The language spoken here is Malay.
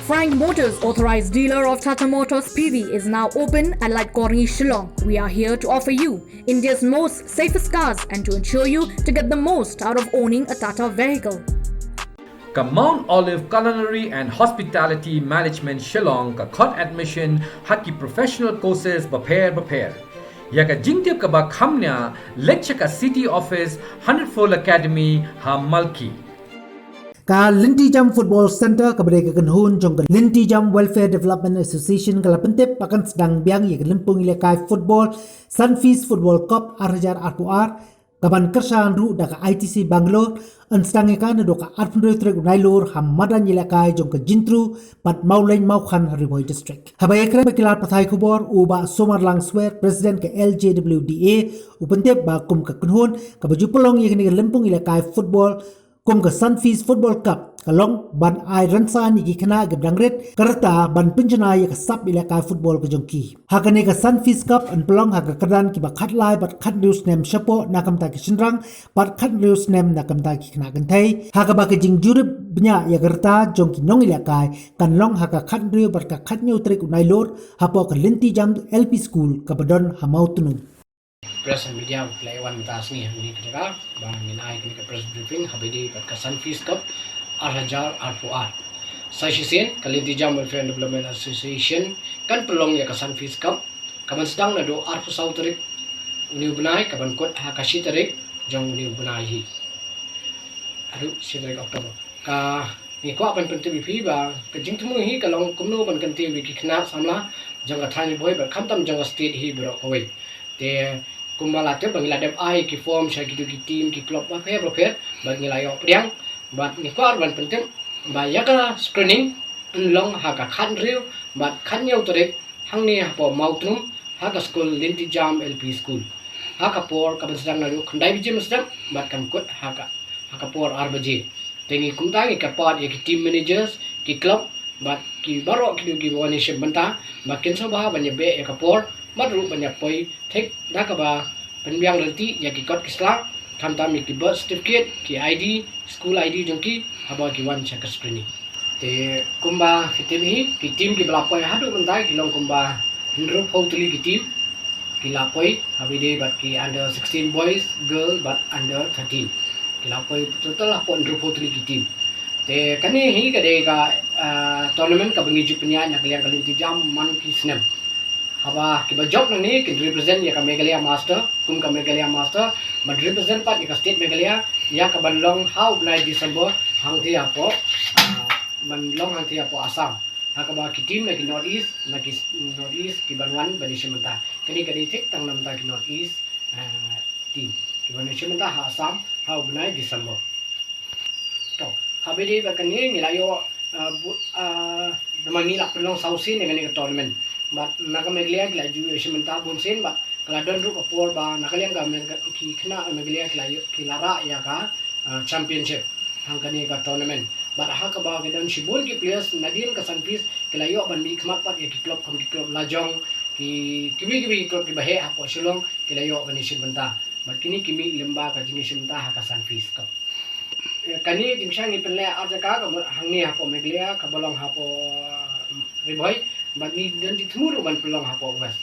Frank Motors, authorized dealer of Tata Motors PV, is now open at Lightcorny, Shillong. We are here to offer you India's most safest cars and to ensure you to get the most out of owning a Tata vehicle. Ka Mount Olive Culinary and Hospitality Management Shillong ka khot admission haki professional courses prepare. Ya ka jingtip ka ba khamnya lecture ka City Office 100 Academy ha Malki. Ka Linti Jam Football Center ka bade ka kanhun jong ka Linti Jam Welfare Development Association ka lapentip akan sedang biang ya ka lempung ilekai football Sunfeast Football Cup arjar RPR kaban kersan ru da ka ITC Bangalore an sedang ka na do ka 803 nailor hamadan ilekai jong ka Jintru pat Maulain Maukhan Riboy District. Habay kra bakilar pathai kubor uba Somar Langswer President ka LJWDA upentip ba kum ka kanhun ka baju pelong ya ka lempung ilekai football kum ka Sunfeast Football Cup kalong ban ai ransan igi kana gabdang red karta ban penjana ya ka sap ilaka football ka jongki hakane ka Sunfeast Cup an pelong ha ka kadan ki ba khat lai bat khat news nem shapo nakam ta ki sinrang bat khat news nem nakam ta ki kana gantai ha ka ba ka jing jurib bnya ya karta jongki nong ilaka kan long ha ka khat rio bat ka khat nyu trik unai lor hapo ka Linti Jam LP School ka badon hamau tunu press and media play one task ni kita bang minai kini ke press briefing habidi kat Sunfeast Cup Arhajar R4R. Session Linti Jam Welfare Development Association kan pelong ya ke Sunfeast Cup kaman sedang na do R4 South tarik uniu benai kaman kot hakashi tarik jong uniu benai hi. Aduh si tarik Oktober. Ka ni ko apan penting bi ba ke jing temu hi kalong kumno ban kan ti wiki kena samla jong ka thani boy ba khamtam jong ka state hi bro ko wei. Te kumbalate bangladep ai ki form sha ki team ki club ba phe bangilayo priang bat ni kwar ban penting ba ya ka screening long ha ka khan riu bat khan yau tore hangni ha po mautrum ha ka school Linti Jam LP School ha ka por ka basang na ru khandai bije masdam bat kan kot ha ka por arbaje tengi kumtangi ka part ya ki team managers ki club bat ki baro ki wani ship banta ba ken so ba ban ya be ya ka por madru banyak poi tek dah kaba penbiang nanti ya ki kot kisla kamtam ki birth certificate ki ID school ID jongki haba ki wan check screening te kumba ki team ki belapoi hadu mentai ki long kumba hindro tuli ki team ki lapoi habide bat ki under 16 boys girl but under 13 ki lapoi total lapoi hindro tuli ki team te kani hi ka de ka tournament ka bengi jupnya nya kalian Linti Jam man ki snap haba ki ba job ni ki represent ya ka Meghalaya master kum ka Meghalaya master but represent pat ya ka state Meghalaya ya ka banlong how blai December hang thi apo banlong hang thi apo Assam ha ka ba ki team na ki north east ki banwan bani shimanta kani tik tang nam ta ki north east team ki bani shimanta ha Assam how blai December to habidi ba kani milayo namangi la pelong sausin dengan ni tournament but nakameglia kila ju shimenta bunsin but kala don ru kapor ba nakalian ka ki khna meglia kila ra ya ka championship hangkani ka tournament but ha ka ba gadan shibul ki players nadin ka Sunfeast kila yo ban mi khmat pat ki club lajong ki club ki bahe ha po Shillong kila yo ban shimenta but kini kimi lemba ka jini shimenta ha ka Sunfeast ka kani timsang ni penle aja ka hangni ha po meglia ka bolong ha po riboy but ni dan ditmuru ban pelong ha po west